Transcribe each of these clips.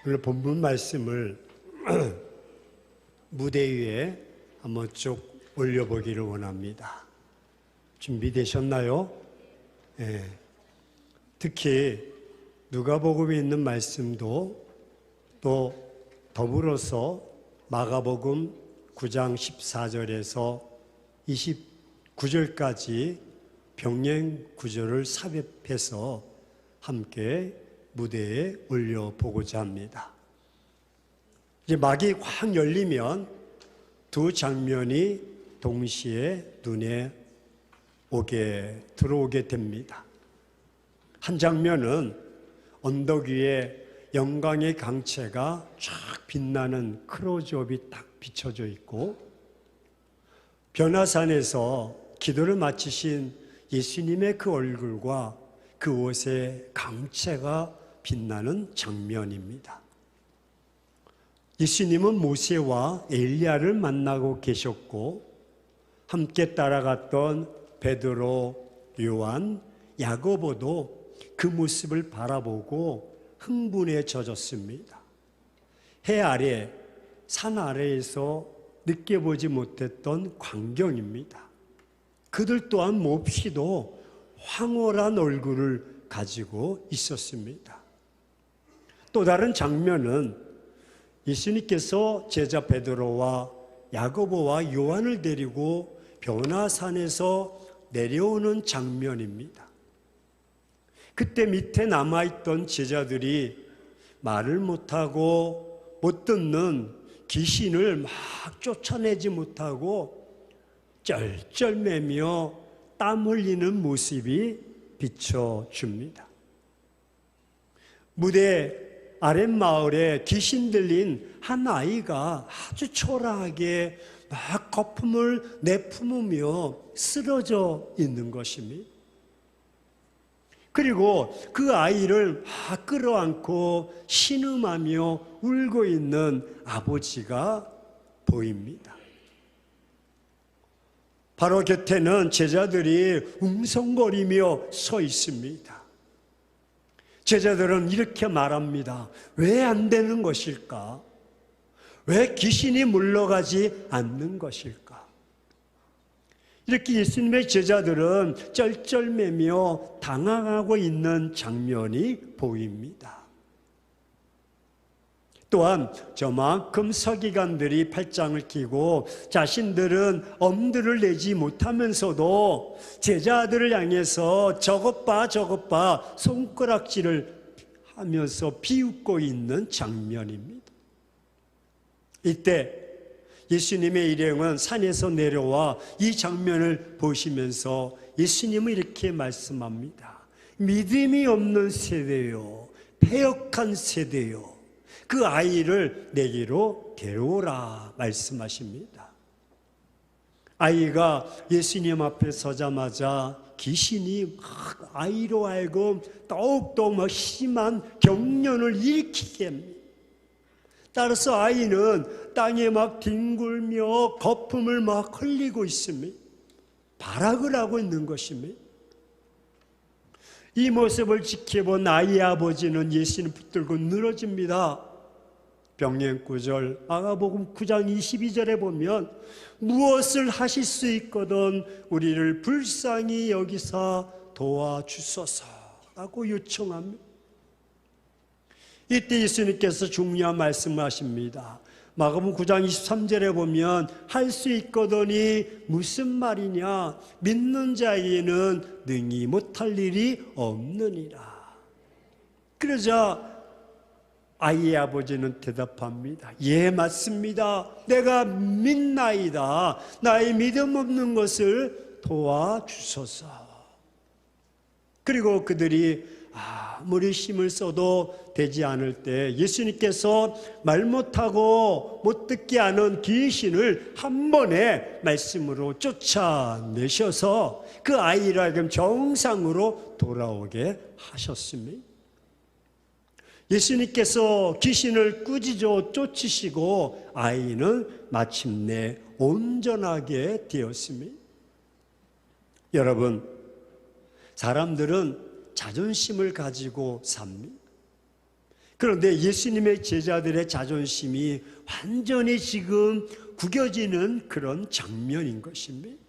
오늘 본문 말씀을 무대 위에 한번 쭉 올려보기를 원합니다. 준비되셨나요? 네. 특히 누가복음에 있는 말씀도 또 더불어서 마가복음 9장 14절에서 29절까지 병행 구절을 삽입해서 함께 무대에 올려보고자 합니다. 이제 막이 확 열리면 두 장면이 동시에 눈에 들어오게 됩니다. 한 장면은 언덕 위에 영광의 강체가 쫙 빛나는 크로즈업이 딱 비춰져 있고, 변화산에서 기도를 마치신 예수님의 그 얼굴과 그 옷의 강체가 빛나는 장면입니다. 예수님은 모세와 엘리야를 만나고 계셨고, 함께 따라갔던 베드로, 요한, 야고보도 그 모습을 바라보고 흥분에 젖었습니다. 해 아래, 산 아래에서 느껴보지 못했던 광경입니다. 그들 또한 몹시도 황홀한 얼굴을 가지고 있었습니다. 또 다른 장면은 예수님께서 제자 베드로와 야고보와 요한을 데리고 변화산에서 내려오는 장면입니다. 그때 밑에 남아있던 제자들이 말을 못하고 못 듣는 귀신을 막 쫓아내지 못하고 쩔쩔매며 땀 흘리는 모습이 비춰줍니다. 무대 아랫마을에 귀신 들린 한 아이가 아주 초라하게 막 거품을 내뿜으며 쓰러져 있는 것입니다. 그리고 그 아이를 막 끌어안고 신음하며 울고 있는 아버지가 보입니다. 바로 곁에는 제자들이 웅성거리며 서 있습니다. 제자들은 이렇게 말합니다. 왜 안 되는 것일까? 왜 귀신이 물러가지 않는 것일까? 이렇게 예수님의 제자들은 쩔쩔매며 당황하고 있는 장면이 보입니다. 또한 저만큼 서기관들이 팔짱을 끼고 자신들은 엄두를 내지 못하면서도 제자들을 향해서 저것 봐 손가락질을 하면서 비웃고 있는 장면입니다. 이때 예수님의 일행은 산에서 내려와 이 장면을 보시면서 예수님은 이렇게 말씀합니다. 믿음이 없는 세대요, 패역한 세대요, 그 아이를 내게로 데려오라 말씀하십니다. 아이가 예수님 앞에 서자마자 귀신이 막 아이로 하여금 더욱더 막 심한 경련을 일으키게 합니다. 따라서 아이는 땅에 막 뒹굴며 거품을 막 흘리고 있습니다. 발악을 하고 있는 것입니다. 이 모습을 지켜본 아이의 아버지는 예수님을 붙들고 늘어집니다. 병행구절 마가복음 9장 22절에 보면 무엇을 하실 수 있거든 우리를 불쌍히 여기사 도와주소서라고 요청합니다. 이때 예수님께서 중요한 말씀을 하십니다. 마가복음 9장 23절에 보면 할 수 있거든이 무슨 말이냐, 믿는 자에게는 능히 못할 일이 없느니라. 그러자 아이의 아버지는 대답합니다. 예, 맞습니다. 내가 믿나이다. 나의 믿음 없는 것을 도와주소서. 그리고 그들이 아무리 힘을 써도 되지 않을 때 예수님께서 말 못하고 못 듣게 하는 귀신을 한 번에 말씀으로 쫓아내셔서 그 아이를 하여금 정상으로 돌아오게 하셨습니다. 예수님께서 귀신을 꾸짖어 쫓으시고 아이는 마침내 온전하게 되었습니다. 여러분, 사람들은 자존심을 가지고 삽니다. 그런데 예수님의 제자들의 자존심이 완전히 지금 구겨지는 그런 장면인 것입니다.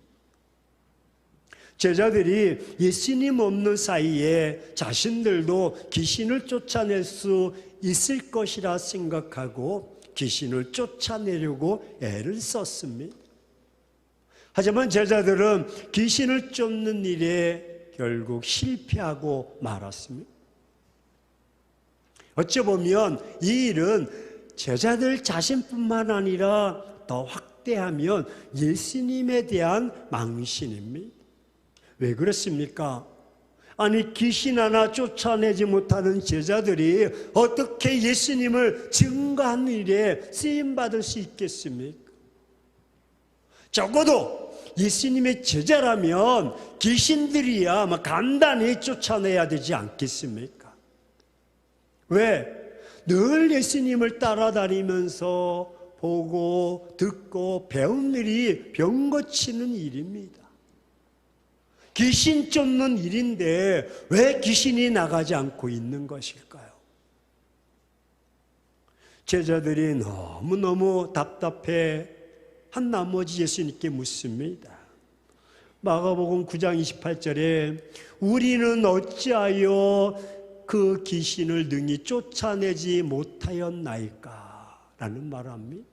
제자들이 예수님 없는 사이에 자신들도 귀신을 쫓아낼 수 있을 것이라 생각하고 귀신을 쫓아내려고 애를 썼습니다. 하지만 제자들은 귀신을 쫓는 일에 결국 실패하고 말았습니다. 어찌 보면 이 일은 제자들 자신뿐만 아니라 더 확대하면 예수님에 대한 망신입니다. 왜 그렇습니까? 아니, 귀신 하나 쫓아내지 못하는 제자들이 어떻게 예수님을 증거하는 일에 쓰임받을 수 있겠습니까? 적어도 예수님의 제자라면 귀신들이야 간단히 쫓아내야 되지 않겠습니까? 왜? 늘 예수님을 따라다니면서 보고 듣고 배운 일이 병 고치는 일입니다. 귀신 쫓는 일인데 왜 귀신이 나가지 않고 있는 것일까요? 제자들이 너무너무 답답해 한 나머지 예수님께 묻습니다. 마가복음 9장 28절에 우리는 어찌하여 그 귀신을 능히 쫓아내지 못하였나이까? 라는 말을 합니다.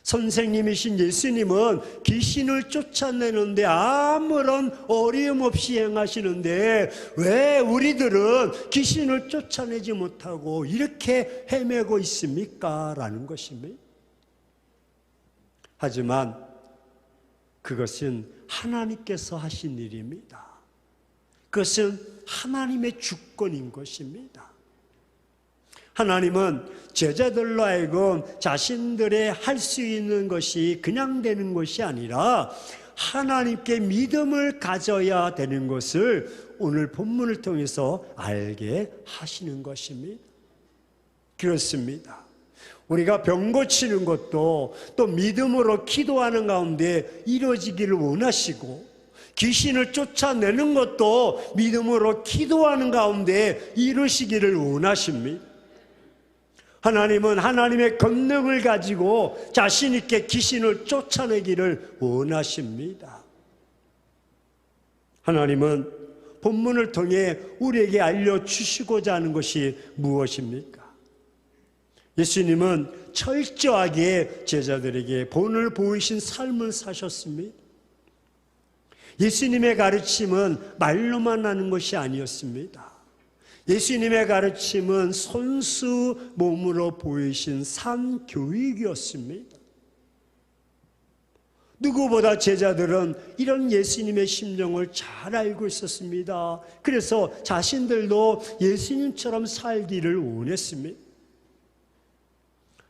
선생님이신 예수님은 귀신을 쫓아내는데 아무런 어려움 없이 행하시는데 왜 우리들은 귀신을 쫓아내지 못하고 이렇게 헤매고 있습니까? 라는 것입니다. 하지만 그것은 하나님께서 하신 일입니다. 그것은 하나님의 주권인 것입니다. 하나님은 제자들로 하여금 자신들의 할 수 있는 것이 그냥 되는 것이 아니라 하나님께 믿음을 가져야 되는 것을 오늘 본문을 통해서 알게 하시는 것입니다. 그렇습니다. 우리가 병 고치는 것도 또 믿음으로 기도하는 가운데 이루어지기를 원하시고 귀신을 쫓아내는 것도 믿음으로 기도하는 가운데 이루시기를 원하십니다. 하나님은 하나님의 권능을 가지고 자신 있게 귀신을 쫓아내기를 원하십니다. 하나님은 본문을 통해 우리에게 알려주시고자 하는 것이 무엇입니까? 예수님은 철저하게 제자들에게 본을 보이신 삶을 사셨습니다. 예수님의 가르침은 말로만 하는 것이 아니었습니다. 예수님의 가르침은 손수 몸으로 보이신 산 교육이었습니다. 누구보다 제자들은 이런 예수님의 심정을 잘 알고 있었습니다. 그래서 자신들도 예수님처럼 살기를 원했습니다.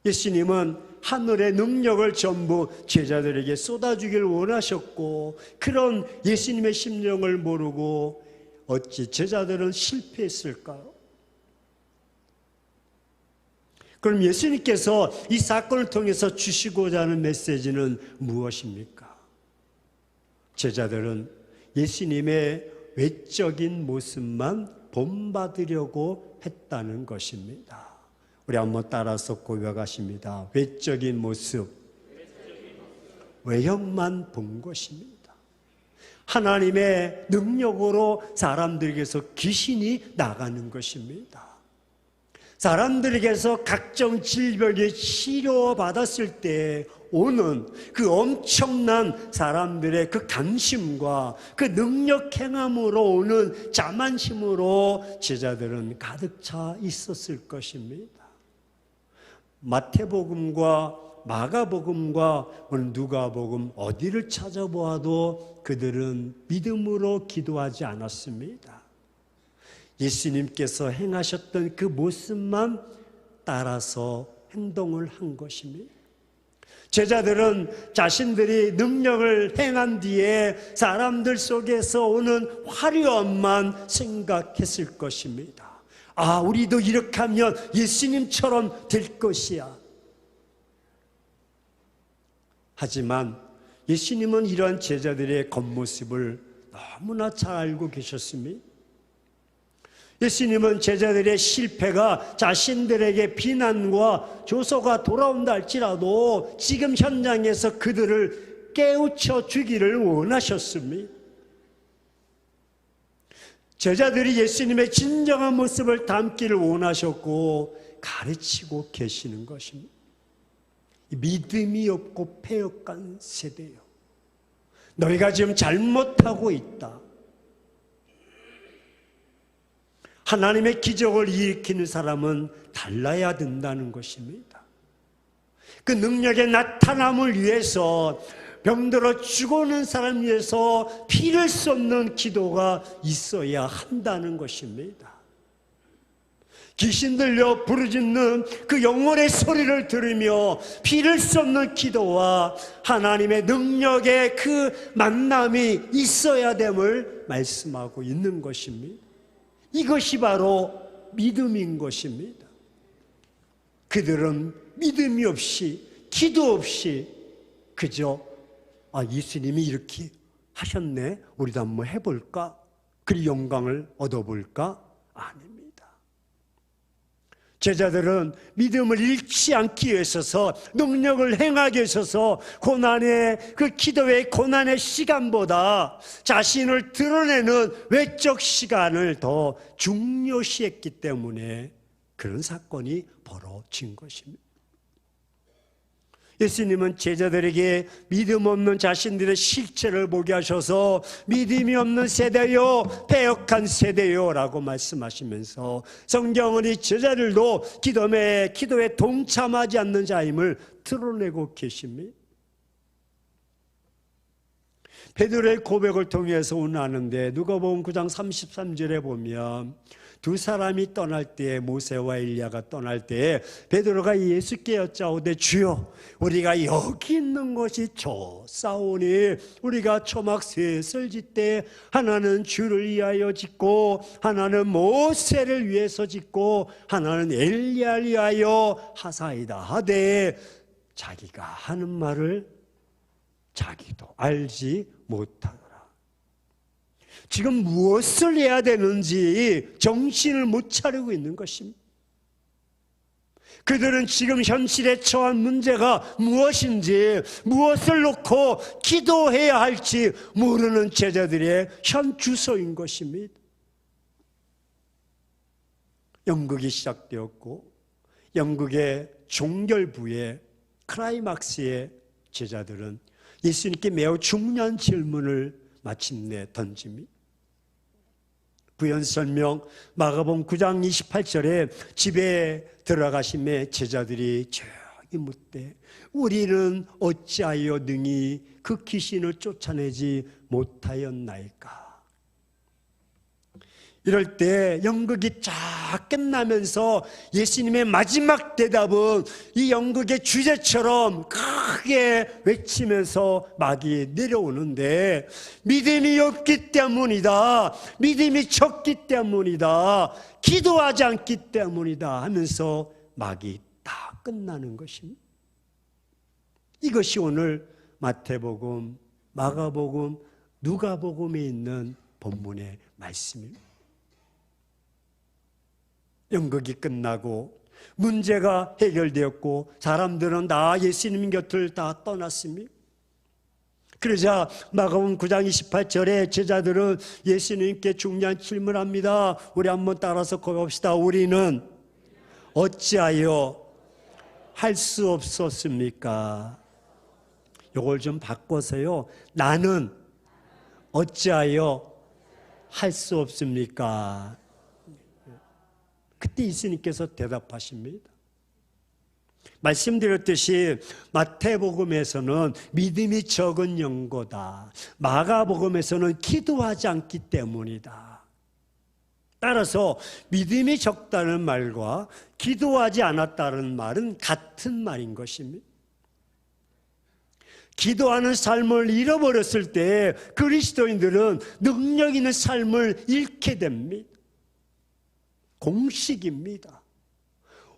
예수님은 하늘의 능력을 전부 제자들에게 쏟아주기를 원하셨고 그런 예수님의 심정을 모르고 어찌 제자들은 실패했을까요? 그럼 예수님께서 이 사건을 통해서 주시고자 하는 메시지는 무엇입니까? 제자들은 예수님의 외적인 모습만 본받으려고 했다는 것입니다. 우리 한번 따라서 고백하십니다. 외적인 모습, 외형만 본 것입니다. 하나님의 능력으로 사람들에게서 귀신이 나가는 것입니다. 사람들에게서 각종 질병에 치료받았을 때 오는 그 엄청난 사람들의 그 강심과 그 능력 행함으로 오는 자만심으로 제자들은 가득 차 있었을 것입니다. 마태복음과 마가복음과 오늘 누가복음 어디를 찾아보아도 그들은 믿음으로 기도하지 않았습니다. 예수님께서 행하셨던 그 모습만 따라서 행동을 한 것입니다. 제자들은 자신들이 능력을 행한 뒤에 사람들 속에서 오는 화려함만 생각했을 것입니다. 아, 우리도 이렇게 하면 예수님처럼 될 것이야. 하지만 예수님은 이러한 제자들의 겉모습을 너무나 잘 알고 계셨습니다. 예수님은 제자들의 실패가 자신들에게 비난과 조소가 돌아온다 할지라도 지금 현장에서 그들을 깨우쳐 주기를 원하셨습니다. 제자들이 예수님의 진정한 모습을 담기를 원하셨고 가르치고 계시는 것입니다. 믿음이 없고 패역한 세대요. 너희가 지금 잘못하고 있다. 하나님의 기적을 일으키는 사람은 달라야 된다는 것입니다. 그 능력의 나타남을 위해서 병들어 죽어오는 사람 위해서 피를 쏟는 기도가 있어야 한다는 것입니다. 귀신 들려 부르짖는 그 영혼의 소리를 들으며 피를 쏟는 기도와 하나님의 능력의 그 만남이 있어야 됨을 말씀하고 있는 것입니다. 이것이 바로 믿음인 것입니다. 그들은 믿음이 없이 기도 없이 그저 예수님이 이렇게 하셨네, 우리도 한번 해볼까? 그 영광을 얻어볼까? 아닙니다. 제자들은 믿음을 잃지 않기 위해서 능력을 행하기 위해서 고난의 그 기도의 고난의 시간보다 자신을 드러내는 외적 시간을 더 중요시했기 때문에 그런 사건이 벌어진 것입니다. 예수님은 제자들에게 믿음 없는 자신들의 실체를 보게 하셔서 믿음이 없는 세대요, 패역한 세대요 라고 말씀하시면서 성경은 이 제자들도 기도에 동참하지 않는 자임을 드러내고 계십니다. 베드로의 고백을 통해서 오늘 아는데 누가복음 9장 33절에 보면 두 사람이 떠날 때, 모세와 엘리야가 떠날 때 베드로가 예수께 여짜오되 주여, 우리가 여기 있는 것이 좋사오니 우리가 초막 셋을 짓되 하나는 주를 위하여 짓고 하나는 모세를 위해서 짓고 하나는 엘리야를 위하여 하사이다 하되 자기가 하는 말을 자기도 알지 못하더라. 지금 무엇을 해야 되는지 정신을 못 차리고 있는 것입니다. 그들은 지금 현실에 처한 문제가 무엇인지, 무엇을 놓고 기도해야 할지 모르는 제자들의 현 주소인 것입니다. 연극이 시작되었고 연극의 종결부의 클라이막스의 제자들은 예수님께 매우 중요한 질문을 마침내 던집니다. 부연 설명 마가복음 9장 28절에 집에 들어가심에 제자들이 조용히 묻되 우리는 어찌하여 능히 그 귀신을 쫓아내지 못하였나이까. 이럴 때 연극이 쫙 끝나면서 예수님의 마지막 대답은 이 연극의 주제처럼 크게 외치면서 막이 내려오는데 믿음이 없기 때문이다, 믿음이 적기 때문이다, 기도하지 않기 때문이다 하면서 막이 다 끝나는 것입니다. 이것이 오늘 마태복음, 마가복음, 누가복음에 있는 본문의 말씀입니다. 연극이 끝나고 문제가 해결되었고 사람들은 다 예수님 곁을 다 떠났습니다. 그러자 마가복음 9장 28절에 제자들은 예수님께 중요한 질문을 합니다. 우리 한번 따라서 고백합시다. 우리는 어찌하여 할 수 없었습니까? 이걸 좀 바꿔서요. 나는 어찌하여 할 수 없습니까? 그때 예수님께서 대답하십니다. 말씀드렸듯이 마태복음에서는 믿음이 적은 연고다, 마가복음에서는 기도하지 않기 때문이다. 따라서 믿음이 적다는 말과 기도하지 않았다는 말은 같은 말인 것입니다. 기도하는 삶을 잃어버렸을 때 그리스도인들은 능력 있는 삶을 잃게 됩니다. 공식입니다.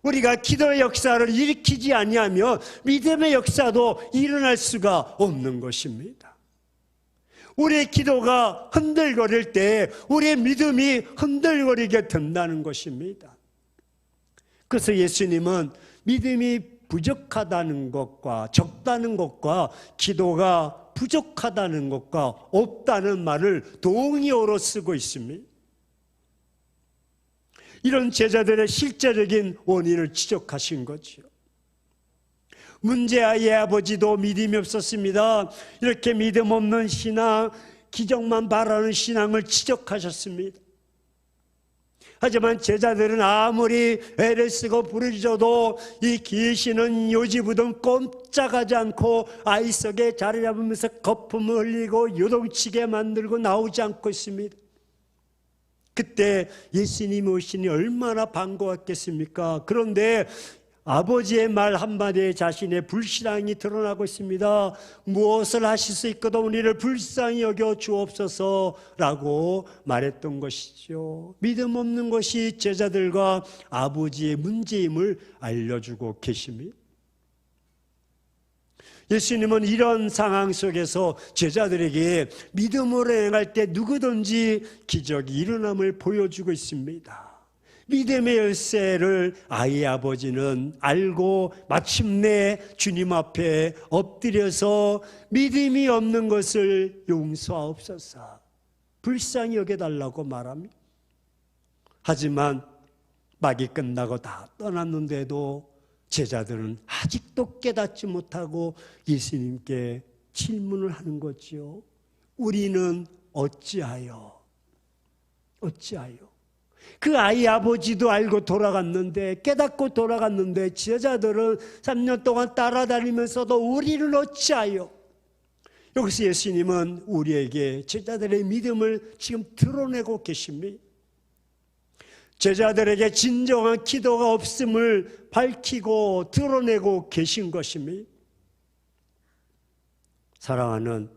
우리가 기도의 역사를 일으키지 아니하면 믿음의 역사도 일어날 수가 없는 것입니다. 우리의 기도가 흔들거릴 때 우리의 믿음이 흔들거리게 된다는 것입니다. 그래서 예수님은 믿음이 부족하다는 것과 적다는 것과 기도가 부족하다는 것과 없다는 말을 동의어로 쓰고 있습니다. 이런 제자들의 실제적인 원인을 지적하신 거죠. 문제아이의 아버지도 믿음이 없었습니다. 이렇게 믿음 없는 신앙, 기적만 바라는 신앙을 지적하셨습니다. 하지만 제자들은 아무리 애를 쓰고 부르짖어도 이 귀신은 요지부동 꼼짝하지 않고 아이 속에 자리 잡으면서 거품을 흘리고 요동치게 만들고 나오지 않고 있습니다. 그때 예수님이 오시니 얼마나 반가웠겠습니까? 그런데 아버지의 말 한마디에 자신의 불신앙이 드러나고 있습니다. 무엇을 하실 수 있거든 우리를 불쌍히 여겨 주옵소서라고 말했던 것이죠. 믿음 없는 것이 제자들과 아버지의 문제임을 알려주고 계십니다. 예수님은 이런 상황 속에서 제자들에게 믿음으로 행할 때 누구든지 기적이 일어남을 보여주고 있습니다. 믿음의 열쇠를 아이의 아버지는 알고 마침내 주님 앞에 엎드려서 믿음이 없는 것을 용서하옵소서, 불쌍히 여겨달라고 말합니다. 하지만 막이 끝나고 다 떠났는데도 제자들은 아직도 깨닫지 못하고 예수님께 질문을 하는 거지요. 우리는 어찌하여? 그 아이 아버지도 알고 돌아갔는데, 깨닫고 돌아갔는데 제자들은 3년 동안 따라다니면서도 우리를 어찌하여? 여기서 예수님은 우리에게 제자들의 믿음을 지금 드러내고 계십니다. 제자들에게 진정한 기도가 없음을 밝히고 드러내고 계신 것입니다. 사랑하는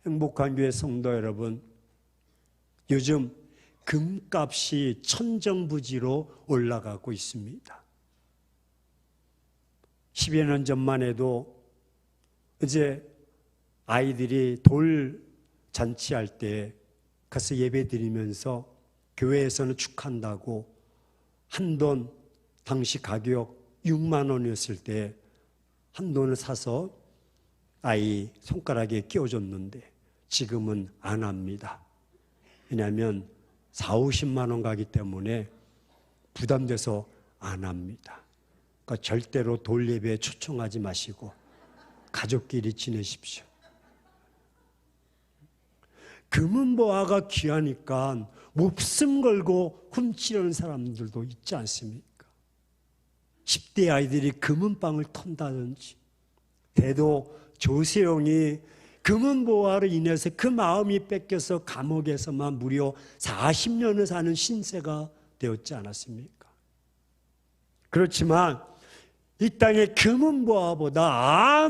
행복한 교회 성도 여러분, 요즘 금값이 천정부지로 올라가고 있습니다. 10여 년 전만 해도 이제 아이들이 돌 잔치할 때 가서 예배 드리면서 교회에서는 축한다고 한 돈, 당시 가격 6만 원이었을 때 한 돈을 사서 아이 손가락에 끼워줬는데 지금은 안 합니다. 왜냐하면 4, 50만 원 가기 때문에 부담돼서 안 합니다. 그러니까 절대로 돌 예배에 초청하지 마시고 가족끼리 지내십시오. 금은보화가 귀하니까 목숨 걸고 훔치려는 사람들도 있지 않습니까? 10대 아이들이 금은방을 턴다든지, 대도 조세용이 금은보화로 인해서 그 마음이 뺏겨서 감옥에서만 무려 40년을 사는 신세가 되었지 않았습니까? 그렇지만 이 땅의 금은보화보다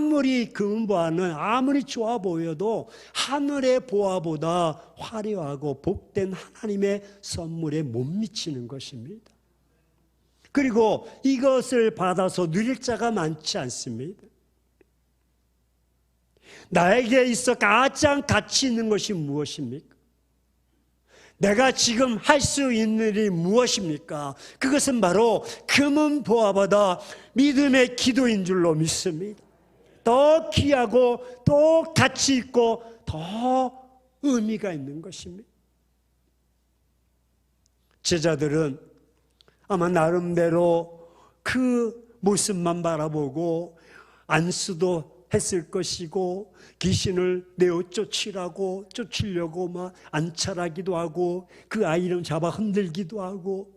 금은보화는 아무리 좋아 보여도 하늘의 보화보다 화려하고 복된 하나님의 선물에 못 미치는 것입니다. 그리고 이것을 받아서 누릴 자가 많지 않습니다. 나에게 있어 가장 가치 있는 것이 무엇입니까? 내가 지금 할 수 있는 일이 무엇입니까? 그것은 바로 금은보화보다 믿음의 기도인 줄로 믿습니다. 더 귀하고 더 가치 있고 더 의미가 있는 것입니다. 제자들은 아마 나름대로 그 모습만 바라보고 안수도 했을 것이고, 귀신을 내어 쫓으려고 막 안찰하기도 하고 그 아이를 잡아 흔들기도 하고.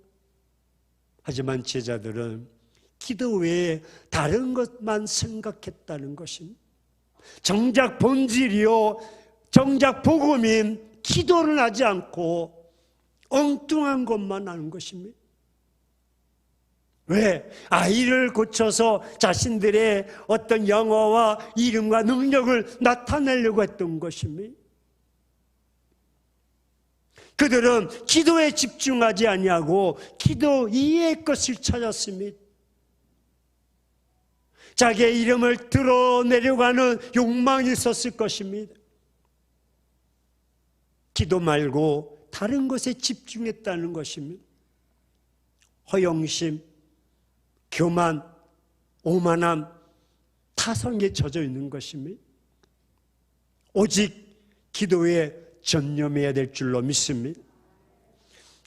하지만 제자들은 기도 외에 다른 것만 생각했다는 것입니다. 정작 본질이요, 정작 복음인 기도를 하지 않고 엉뚱한 것만 하는 것입니다. 왜? 아이를 고쳐서 자신들의 어떤 영어와 이름과 능력을 나타내려고 했던 것입니다. 그들은 기도에 집중하지 아니하고 기도 이외의 것을 찾았습니다. 자기의 이름을 드러내려고 하는 욕망이 있었을 것입니다. 기도 말고 다른 것에 집중했다는 것입니다. 허영심, 교만, 오만함, 타성에 젖어 있는 것입니다. 오직 기도에 전념해야 될 줄로 믿습니다.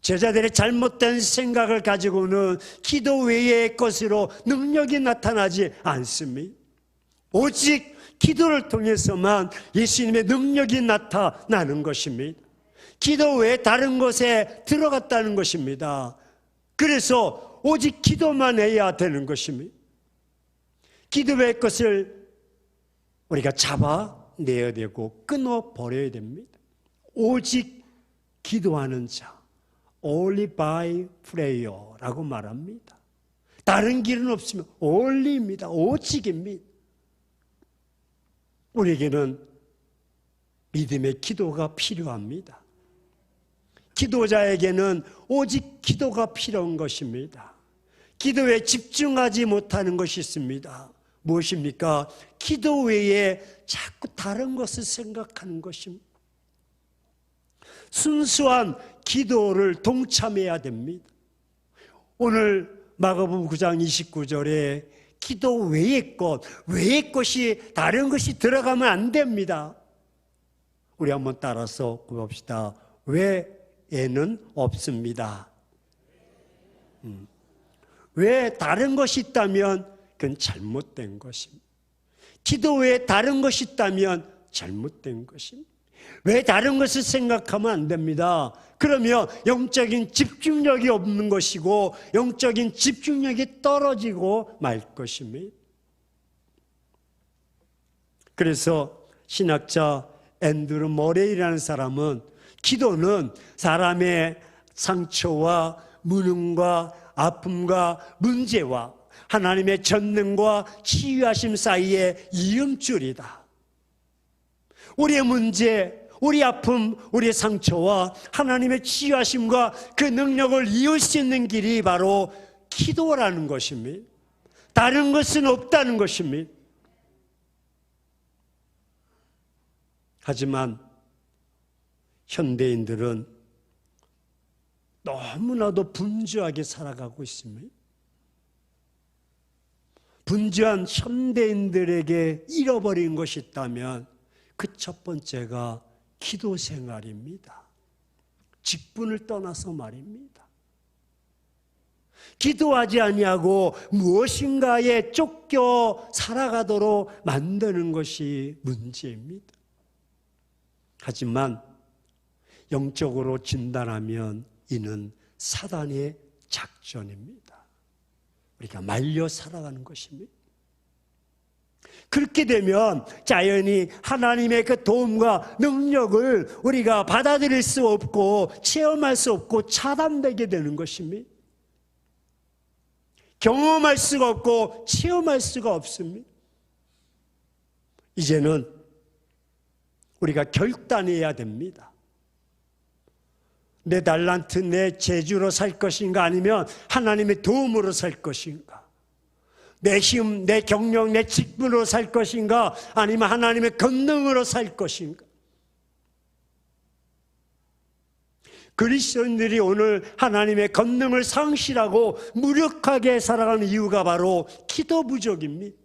제자들의 잘못된 생각을 가지고는 기도 외의 것으로 능력이 나타나지 않습니다. 오직 기도를 통해서만 예수님의 능력이 나타나는 것입니다. 기도 외에 다른 것에 들어갔다는 것입니다. 그래서 오직 기도만 해야 되는 것입니다. 기도 외의 것을 우리가 잡아내야 되고 끊어버려야 됩니다. 오직 기도하는 자, only by prayer라고 말합니다. 다른 길은 없으면 only입니다. 오직입니다. 우리에게는 믿음의 기도가 필요합니다. 기도자에게는 오직 기도가 필요한 것입니다. 기도에 집중하지 못하는 것이 있습니다. 무엇입니까? 기도 외에 자꾸 다른 것을 생각하는 것입니다. 순수한 기도를 동참해야 됩니다. 오늘 마가복음 9장 29절에 기도 외의 것이 다른 것이 들어가면 안 됩니다. 우리 한번 따라서 봅시다. 외에는 없습니다. 왜 다른 것이 있다면 그건 잘못된 것입니다. 기도 외에 다른 것이 있다면 잘못된 것입니다. 왜 다른 것을 생각하면 안 됩니다. 그러면 영적인 집중력이 없는 것이고 영적인 집중력이 떨어지고 말 것입니다. 그래서 신학자 앤드루 머레이라는 사람은 기도는 사람의 상처와 무능과 아픔과 문제와 하나님의 전능과 치유하심 사이의 이음줄이다. 우리의 문제, 우리 아픔, 우리의 상처와 하나님의 치유하심과 그 능력을 이을 수 있는 길이 바로 기도라는 것입니다. 다른 것은 없다는 것입니다. 하지만 현대인들은 너무나도 분주하게 살아가고 있습니다. 분주한 현대인들에게 잃어버린 것이 있다면 그 첫 번째가 기도 생활입니다. 직분을 떠나서 말입니다. 기도하지 아니하고 무엇인가에 쫓겨 살아가도록 만드는 것이 문제입니다. 하지만 영적으로 진단하면 이는 사단의 작전입니다. 우리가 말려 살아가는 것입니다. 그렇게 되면 자연히 하나님의 그 도움과 능력을 우리가 받아들일 수 없고 체험할 수 없고 차단되게 되는 것입니다. 경험할 수가 없고 체험할 수가 없습니다. 이제는 우리가 결단해야 됩니다. 내 달란트, 내 재주로 살 것인가 아니면 하나님의 도움으로 살 것인가? 내 힘, 내 경력, 내 직분으로 살 것인가 아니면 하나님의 권능으로 살 것인가? 그리스도인들이 오늘 하나님의 권능을 상실하고 무력하게 살아가는 이유가 바로 기도 부족입니다.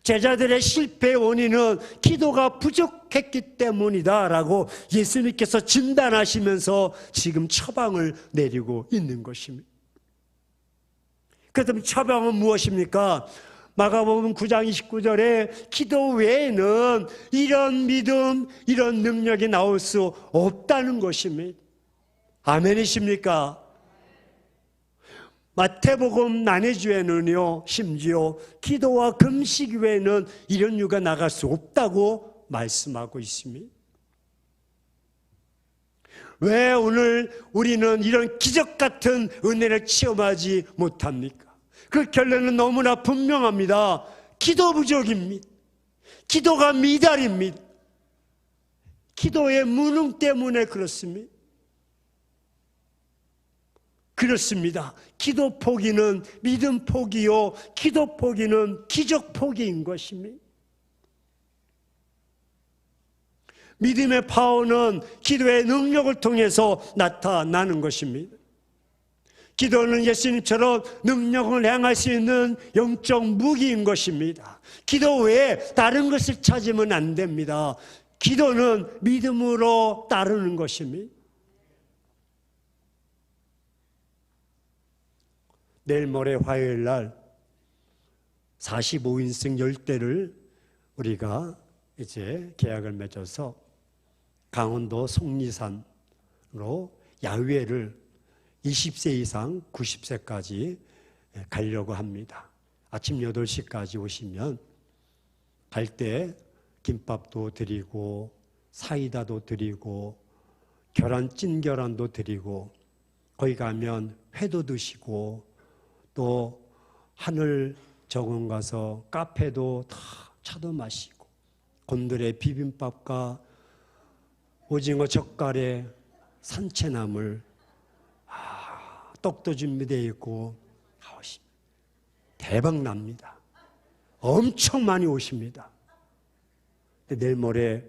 제자들의 실패의 원인은 기도가 부족했기 때문이다라고 예수님께서 진단하시면서 지금 처방을 내리고 있는 것입니다. 그렇다면 처방은 무엇입니까? 마가복음 9장 29절에 기도 외에는 이런 믿음, 이런 능력이 나올 수 없다는 것입니다. 아멘이십니까? 마태복음 난해주에는요, 심지어 기도와 금식 외에는 이런 유가 나갈 수 없다고 말씀하고 있습니다. 왜 오늘 우리는 이런 기적 같은 은혜를 체험하지 못합니까? 그 결론은 너무나 분명합니다. 기도 부족입니다. 기도가 미달입니다. 기도의 무능 때문에 그렇습니다. 그렇습니다. 기도 포기는 믿음 포기요, 기도 포기는 기적 포기인 것입니다. 믿음의 파워는 기도의 능력을 통해서 나타나는 것입니다. 기도는 예수님처럼 능력을 행할 수 있는 영적 무기인 것입니다. 기도 외에 다른 것을 찾으면 안 됩니다. 기도는 믿음으로 따르는 것입니다. 내일 모레 화요일 날 45인승 열대를 우리가 이제 계약을 맺어서 강원도 속리산으로 야외를 20세 이상 90세까지 가려고 합니다. 아침 8시까지 오시면 갈 때 김밥도 드리고 사이다도 드리고 찐 계란도 드리고 거기 가면 회도 드시고 또 하늘 정원 가서 카페도 다 차도 마시고 곤드레 비빔밥과 오징어 젓갈에 산채나물 떡도 준비되어 있고 대박 납니다. 엄청 많이 오십니다. 근데 내일 모레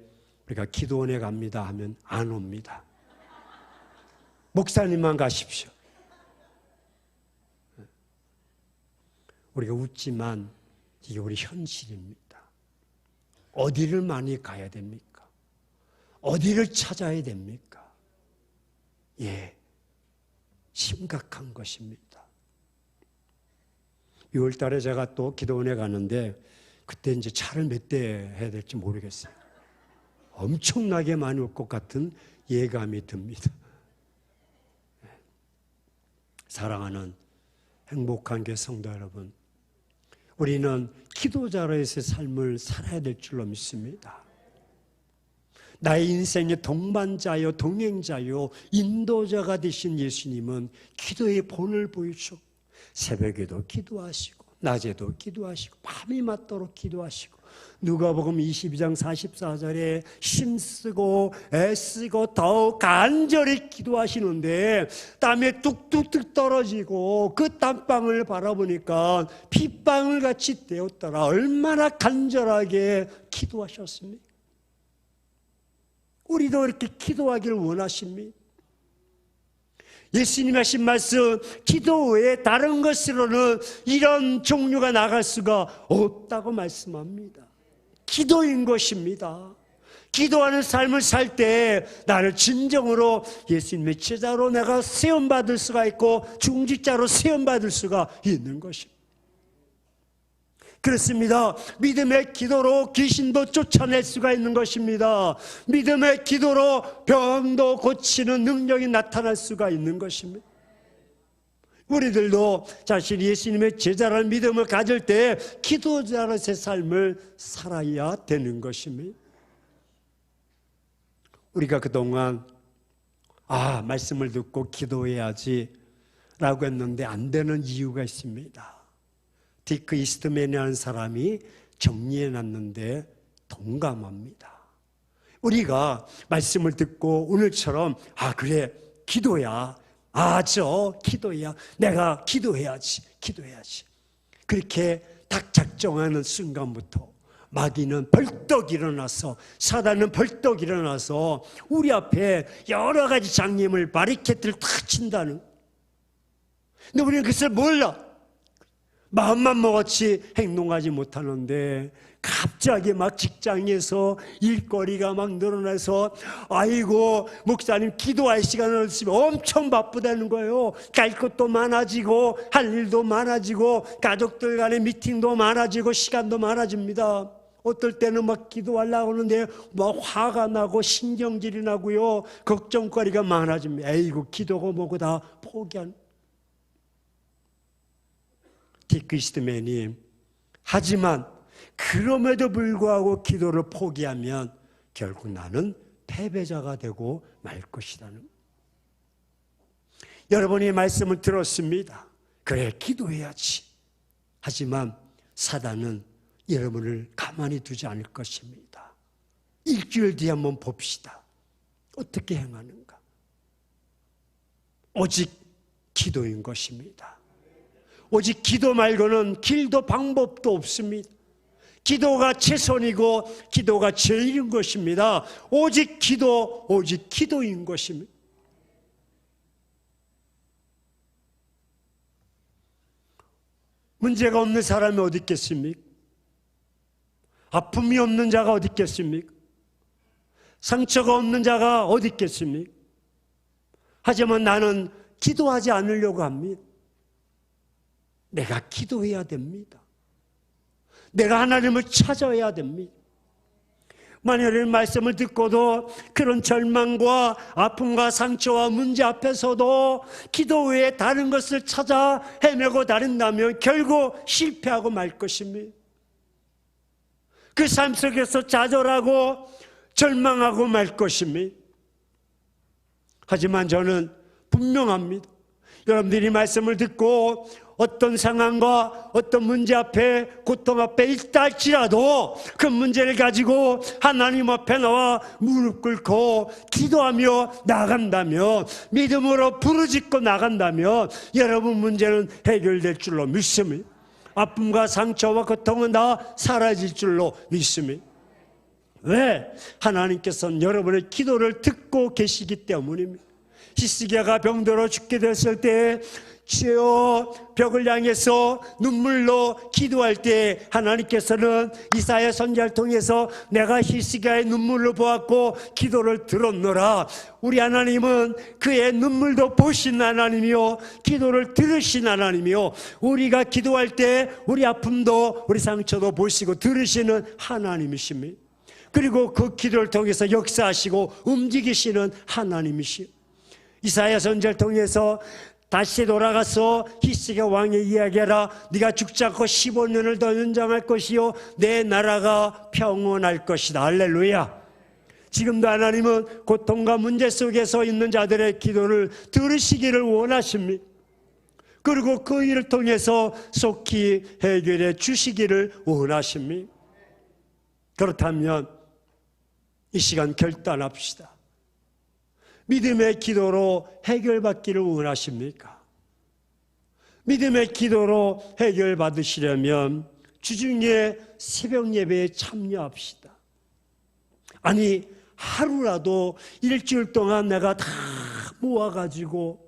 우리가 기도원에 갑니다 하면 안 옵니다. 목사님만 가십시오. 우리가 웃지만 이게 우리 현실입니다. 어디를 많이 가야 됩니까? 어디를 찾아야 됩니까? 예, 심각한 것입니다. 6월 달에 제가 또 기도원에 가는데 그때 이제 차를 몇 대 해야 될지 모르겠어요. 엄청나게 많이 올 것 같은 예감이 듭니다. 사랑하는 행복한 교회 성도 여러분, 우리는 기도자로서의 삶을 살아야 될 줄로 믿습니다. 나의 인생의 동반자요 동행자요 인도자가 되신 예수님은 기도의 본을 보여주셨고 새벽에도 기도하시고 낮에도 기도하시고 밤이 맞도록 기도하시고 누가복음 22장 44절에 힘쓰고 애쓰고 더욱 간절히 기도하시는데 땀에 뚝뚝뚝 떨어지고 그 땀방울 바라보니까 핏방울 같이 되었더라. 얼마나 간절하게 기도하셨습니까? 우리도 이렇게 기도하기를 원하십니다. 예수님이 하신 말씀, 기도 외에 다른 것으로는 이런 종류가 나갈 수가 없다고 말씀합니다. 기도인 것입니다. 기도하는 삶을 살 때 나를 진정으로 예수님의 제자로 내가 세움받을 수가 있고 중직자로 세움받을 수가 있는 것입니다. 그렇습니다. 믿음의 기도로 귀신도 쫓아낼 수가 있는 것입니다. 믿음의 기도로 병도 고치는 능력이 나타날 수가 있는 것입니다. 우리들도 자신이 예수님의 제자라는 믿음을 가질 때 기도자로서의 삶을 살아야 되는 것입니다. 우리가 그동안 말씀을 듣고 기도해야지 라고 했는데 안 되는 이유가 있습니다. 디크 이스트맨이라는 사람이 정리해놨는데 동감합니다. 우리가 말씀을 듣고 오늘처럼 그래 기도야, 기도야, 내가 기도해야지 그렇게 딱 작정하는 순간부터 마귀는 벌떡 일어나서 사단은 벌떡 일어나서 우리 앞에 여러 가지 장애물 바리케이트를 탁 친다는. 근데 우리는 그것을 몰라. 마음만 먹었지 행동하지 못하는데 갑자기 막 직장에서 일거리가 막 늘어나서 아이고 목사님 기도할 시간을 없으면 엄청 바쁘다는 거예요. 갈 것도 많아지고 할 일도 많아지고 가족들 간의 미팅도 많아지고 시간도 많아집니다. 어떨 때는 막 기도하려고 하는데 막 화가 나고 신경질이 나고요. 걱정거리가 많아집니다. 에이구 기도가 뭐고 다 포기한. 디크 이스트맨이 하지만 그럼에도 불구하고 기도를 포기하면 결국 나는 패배자가 되고 말 것이라는. 여러분이 말씀을 들었습니다. 그래 기도해야지. 하지만 사단은 여러분을 가만히 두지 않을 것입니다. 일주일 뒤에 한번 봅시다. 어떻게 행하는가. 오직 기도인 것입니다. 오직 기도 말고는 길도 방법도 없습니다. 기도가 최선이고 기도가 제일인 것입니다. 오직 기도, 오직 기도인 것입니다. 문제가 없는 사람이 어디 있겠습니까? 아픔이 없는 자가 어디 있겠습니까? 상처가 없는 자가 어디 있겠습니까? 하지만 나는 기도하지 않으려고 합니다. 내가 기도해야 됩니다. 내가 하나님을 찾아야 됩니다. 만일 말씀을 듣고도 그런 절망과 아픔과 상처와 문제 앞에서도 기도 외에 다른 것을 찾아 헤매고 다닌다면 결국 실패하고 말 것입니다. 그 삶 속에서 좌절하고 절망하고 말 것입니다. 하지만 저는 분명합니다. 여러분들이 말씀을 듣고 어떤 상황과 어떤 문제 앞에, 고통 앞에 있다 할지라도 그 문제를 가지고 하나님 앞에 나와 무릎 꿇고 기도하며 나간다면, 믿음으로 부르짖고 나간다면 여러분 문제는 해결될 줄로 믿습니다. 아픔과 상처와 고통은 다 사라질 줄로 믿습니다. 왜? 하나님께서는 여러분의 기도를 듣고 계시기 때문입니다. 히스기야가 병들어 죽게 됐을 때 주여 벽을 향해서 눈물로 기도할 때 하나님께서는 이사야 선지자를 통해서 내가 히스기야의 눈물을 보았고 기도를 들었노라. 우리 하나님은 그의 눈물도 보신 하나님이요 기도를 들으신 하나님이요, 우리가 기도할 때 우리 아픔도 우리 상처도 보시고 들으시는 하나님이십니다. 그리고 그 기도를 통해서 역사하시고 움직이시는 하나님이시오. 이사야 선지자를 통해서 다시 돌아가서 히스기야 왕에 이야기하라. 네가 죽지 않고 15년을 더 연장할 것이요 내 나라가 평온할 것이다. 할렐루야. 지금도 하나님은 고통과 문제 속에서 있는 자들의 기도를 들으시기를 원하십니다. 그리고 그 일을 통해서 속히 해결해 주시기를 원하십니다. 그렇다면 이 시간 결단합시다. 믿음의 기도로 해결받기를 원하십니까? 믿음의 기도로 해결받으시려면 주중에 새벽 예배에 참여합시다. 아니 하루라도 일주일 동안 내가 다 모아가지고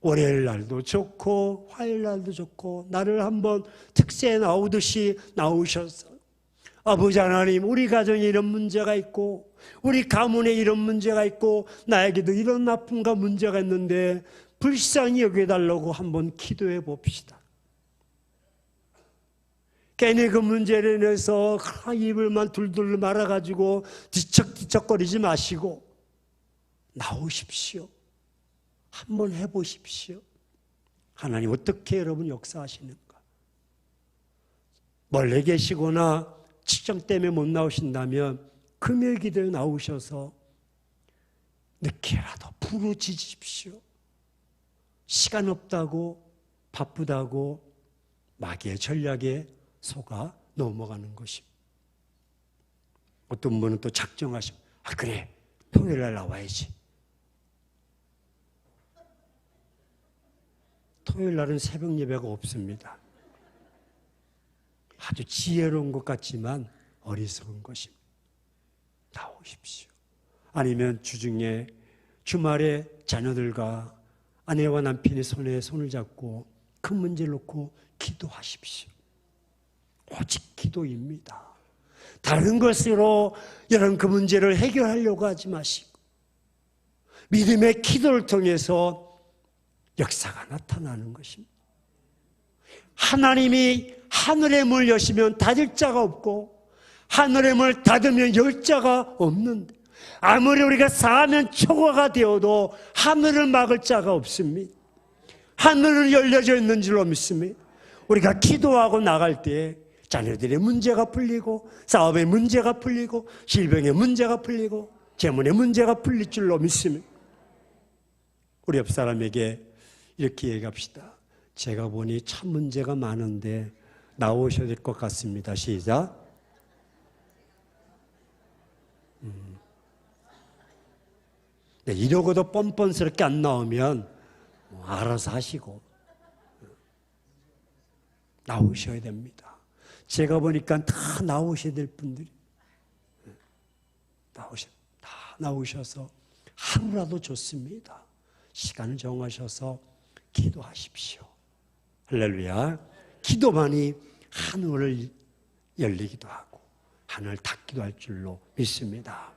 월요일 날도 좋고 화요일 날도 좋고 나를 한번 특세에 나오듯이 나오셔서 아버지 하나님, 우리 가정에 이런 문제가 있고 우리 가문에 이런 문제가 있고 나에게도 이런 아픔과 문제가 있는데 불쌍히 여겨달라고 한번 기도해 봅시다. 괜히 그 문제로 인해서 입을만 둘둘 말아가지고 뒤척뒤척거리지 마시고 나오십시오. 한번 해보십시오. 하나님 어떻게 여러분 역사하시는가? 멀리 계시거나 직장 때문에 못 나오신다면 금요일 기도에 나오셔서 늦게라도 부르짖으십시오. 시간 없다고 바쁘다고 마귀의 전략에 속아 넘어가는 것입니다. 어떤 분은 또 작정하시면 그래 토요일 날 나와야지. 토요일 날은 새벽 예배가 없습니다. 아주 지혜로운 것 같지만 어리석은 것입니다. 나오십시오. 아니면 주중에 주말에 자녀들과 아내와 남편의 손에 손을 잡고 그 문제를 놓고 기도하십시오. 오직 기도입니다. 다른 것으로 여러분 그 문제를 해결하려고 하지 마시고 믿음의 기도를 통해서 역사가 나타나는 것입니다. 하나님이 하늘의 문을 여시면 닫을 자가 없고 하늘의 문을 닫으면 열 자가 없는데 아무리 우리가 사면 초과가 되어도 하늘을 막을 자가 없습니다. 하늘은 열려져 있는 줄로 믿습니다. 우리가 기도하고 나갈 때 자녀들의 문제가 풀리고 사업의 문제가 풀리고 질병의 문제가 풀리고 재물의 문제가 풀릴 줄로 믿습니다. 우리 옆 사람에게 이렇게 얘기합시다. 제가 보니 참 문제가 많은데 나오셔야 될 것 같습니다. 시작. 네, 이러고도 뻔뻔스럽게 안 나오면 알아서 하시고 나오셔야 됩니다. 제가 보니까 다 나오셔야 될 분들이 다 나오셔서 하루라도 좋습니다. 시간을 정하셔서 기도하십시오. 할렐루야. 기도만이 하늘을 열리기도 하고 하늘을 닫기도 할 줄로 믿습니다.